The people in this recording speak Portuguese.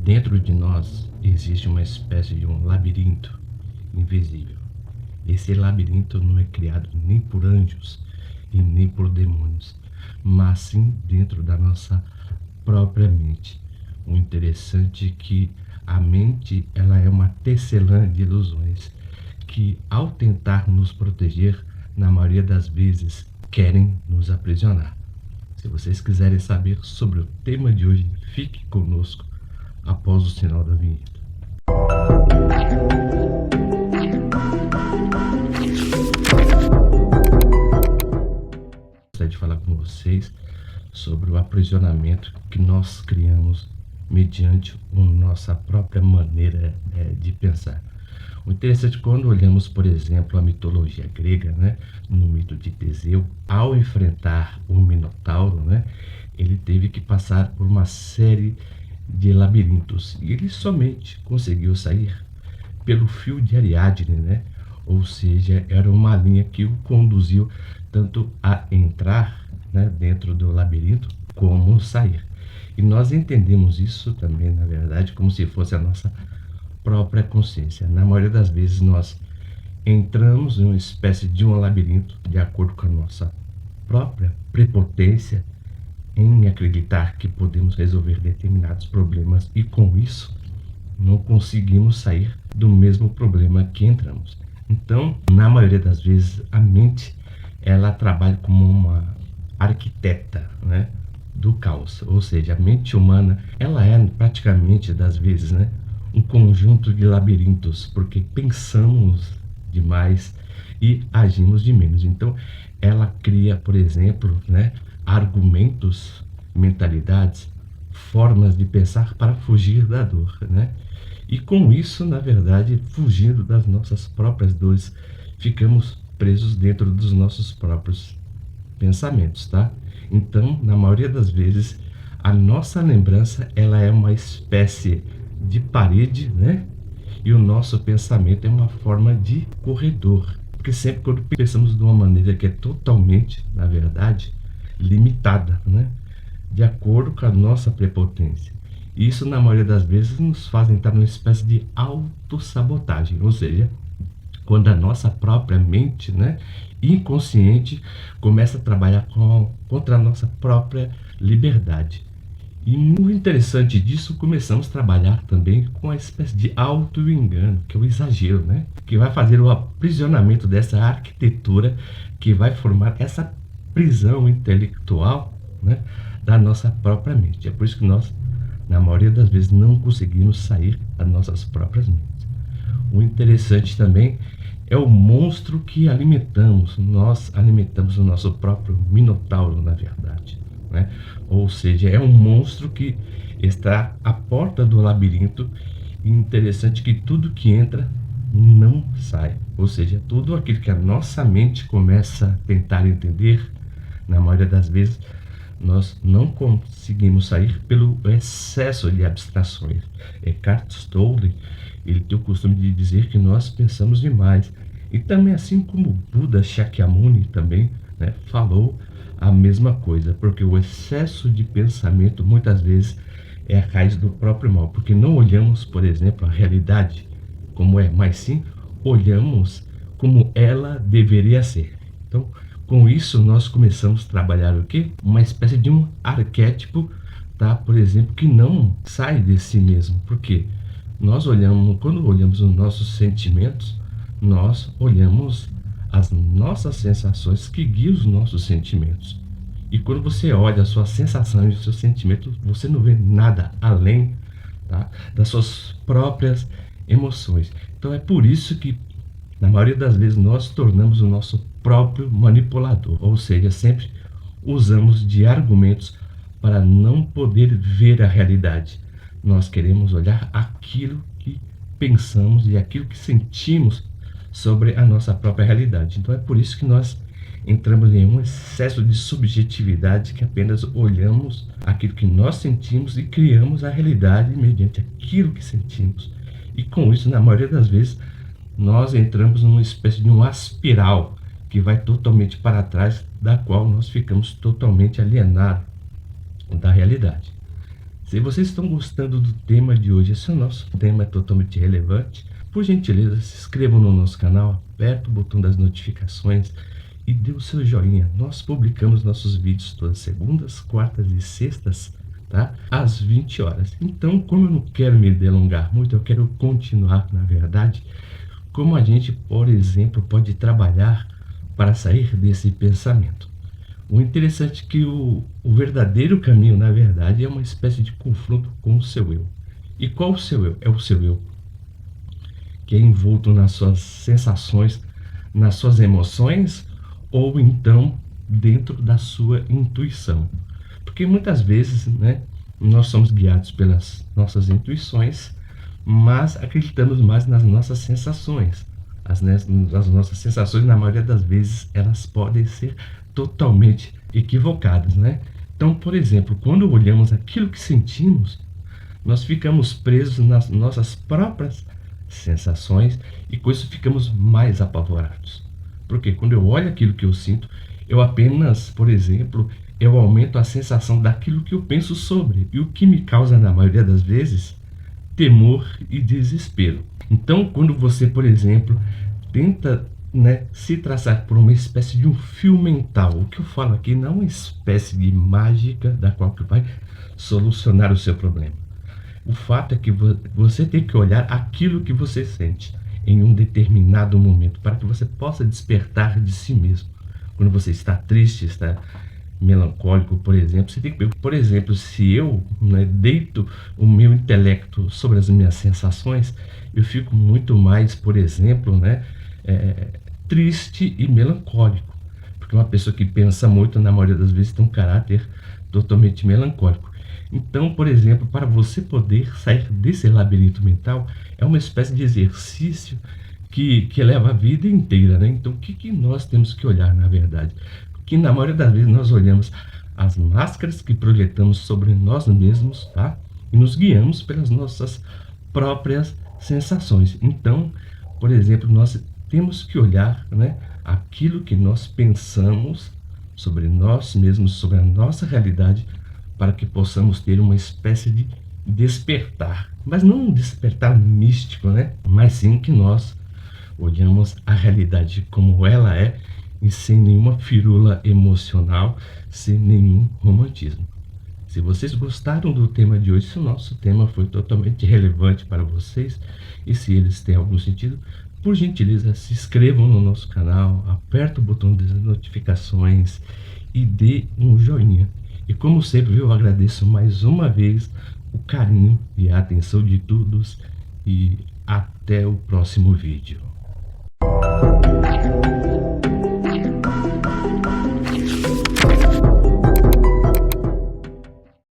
Dentro de nós existe uma espécie de um labirinto invisível. Esse labirinto não é criado nem por anjos e nem por demônios, mas sim dentro da nossa própria mente. O interessante é que a mente ela é uma tecelã de ilusões que, ao tentar nos proteger, na maioria das vezes querem nos aprisionar. Se vocês quiserem saber sobre o tema de hoje, fique conosco após o sinal da vinheta. Gostaria de falar com vocês sobre o aprisionamento que nós criamos mediante a nossa própria maneira de pensar. O interessante, quando olhamos, por exemplo, a mitologia grega, né, no mito de Teseu, ao enfrentar o Minotauro, né, ele teve que passar por uma série de labirintos e ele somente conseguiu sair pelo fio de Ariadne, né? Ou seja, era uma linha que o conduziu tanto a entrar, né, dentro do labirinto como sair. E nós entendemos isso também, na verdade, como se fosse a nossa própria consciência. Na maioria das vezes nós entramos em uma espécie de um labirinto de acordo com a nossa própria prepotência em acreditar que podemos resolver determinados problemas e com isso não conseguimos sair do mesmo problema que entramos. Então, na maioria das vezes, a mente ela trabalha como uma arquiteta, né, do caos. Ou seja, a mente humana ela é praticamente das vezes, né, um conjunto de labirintos, porque pensamos demais e agimos de menos. Então, ela cria, por exemplo, né, argumentos, mentalidades, formas de pensar para fugir da dor, né? E com isso, na verdade, fugindo das nossas próprias dores, ficamos presos dentro dos nossos próprios pensamentos, tá? Então, na maioria das vezes, a nossa lembrança, ela é uma espécie de parede, né? E o nosso pensamento é uma forma de corredor. Porque sempre quando pensamos de uma maneira que é totalmente, na verdade, limitada, né? De acordo com a nossa prepotência. Isso, na maioria das vezes, nos faz entrar numa espécie de autossabotagem, ou seja, quando a nossa própria mente, né, inconsciente, começa a trabalhar contra a nossa própria liberdade. E muito interessante disso, começamos a trabalhar também com a espécie de auto-engano, que é o exagero, né? Que vai fazer o aprisionamento dessa arquitetura que vai formar essa prisão intelectual, né, da nossa própria mente. É por isso que nós, na maioria das vezes, não conseguimos sair das nossas próprias mentes. O interessante também é o monstro que alimentamos. Nós alimentamos o nosso próprio minotauro, na verdade, né? Ou seja, é um monstro que está à porta do labirinto. E interessante que tudo que entra não sai. Ou seja, tudo aquilo que a nossa mente começa a tentar entender, na maioria das vezes, nós não conseguimos sair pelo excesso de abstrações. Eckhart Tolle, ele tem o costume de dizer que nós pensamos demais. E também, assim como Buda Shakyamuni também, né, falou a mesma coisa, porque o excesso de pensamento muitas vezes é a raiz do próprio mal, porque não olhamos, por exemplo, a realidade como é, mas sim olhamos como ela deveria ser. Então, com isso, nós começamos a trabalhar o quê? Uma espécie de um arquétipo, tá? Por exemplo, que não sai de si mesmo. Por quê? Nós olhamos, quando olhamos os nossos sentimentos, nós olhamos as nossas sensações que guiam os nossos sentimentos. E quando você olha a sua sensação e o seu sentimento, você não vê nada além, tá, das suas próprias emoções. Então é por isso que, na maioria das vezes, nós tornamos o nosso próprio manipulador, ou seja, sempre usamos de argumentos para não poder ver a realidade. Nós queremos olhar aquilo que pensamos e aquilo que sentimos sobre a nossa própria realidade. Então é por isso que nós entramos em um excesso de subjetividade, que apenas olhamos aquilo que nós sentimos e criamos a realidade mediante aquilo que sentimos. E com isso, na maioria das vezes, nós entramos numa espécie de uma espiral que vai totalmente para trás, da qual nós ficamos totalmente alienados da realidade. Se vocês estão gostando do tema de hoje, esse é o nosso tema, é totalmente relevante. Por gentileza, se inscrevam no nosso canal, aperta o botão das notificações e dê o seu joinha. Nós publicamos nossos vídeos todas segundas, quartas e sextas, tá? Às 20 horas. Então, como eu não quero me delongar muito, eu quero continuar, na verdade, como a gente, por exemplo, pode trabalhar para sair desse pensamento. O interessante é que o verdadeiro caminho, na verdade, é uma espécie de confronto com o seu eu. E qual o seu eu? É o seu eu que é envolto nas suas sensações, nas suas emoções, ou então dentro da sua intuição. Porque muitas vezes, né, nós somos guiados pelas nossas intuições, mas acreditamos mais nas nossas sensações. As nossas sensações, na maioria das vezes, elas podem ser totalmente equivocadas, né? Então, por exemplo, quando olhamos aquilo que sentimos, nós ficamos presos nas nossas próprias sensações e com isso ficamos mais apavorados. Porque quando eu olho aquilo que eu sinto, eu apenas, por exemplo, eu aumento a sensação daquilo que eu penso sobre, e o que me causa, na maioria das vezes, temor e desespero. Então, quando você, por exemplo, tenta, né, se traçar por uma espécie de um fio mental, o que eu falo aqui não é uma espécie de mágica da qual que vai solucionar o seu problema. O fato é que você tem que olhar aquilo que você sente em um determinado momento, para que você possa despertar de si mesmo. Quando você está triste, está melancólico, por exemplo, você tem que, por exemplo, se eu, né, deito o meu intelecto sobre as minhas sensações, eu fico muito mais, por exemplo, né, triste e melancólico. Porque uma pessoa que pensa muito, na maioria das vezes, tem um caráter totalmente melancólico. Então, por exemplo, para você poder sair desse labirinto mental, é uma espécie de exercício que leva a vida inteira, né? Então, o que nós temos que olhar, na verdade? Porque na maioria das vezes nós olhamos as máscaras que projetamos sobre nós mesmos, tá? E nos guiamos pelas nossas próprias sensações. Então, por exemplo, nós temos que olhar, né, aquilo que nós pensamos sobre nós mesmos, sobre a nossa realidade, para que possamos ter uma espécie de despertar. Mas não um despertar místico, né? Mas sim que nós olhamos a realidade como ela é e sem nenhuma firula emocional, sem nenhum romantismo. Se vocês gostaram do tema de hoje, se o nosso tema foi totalmente relevante para vocês e se eles têm algum sentido, por gentileza, se inscrevam no nosso canal, aperta o botão das notificações e dê um joinha. E como sempre, eu agradeço mais uma vez o carinho e a atenção de todos e até o próximo vídeo.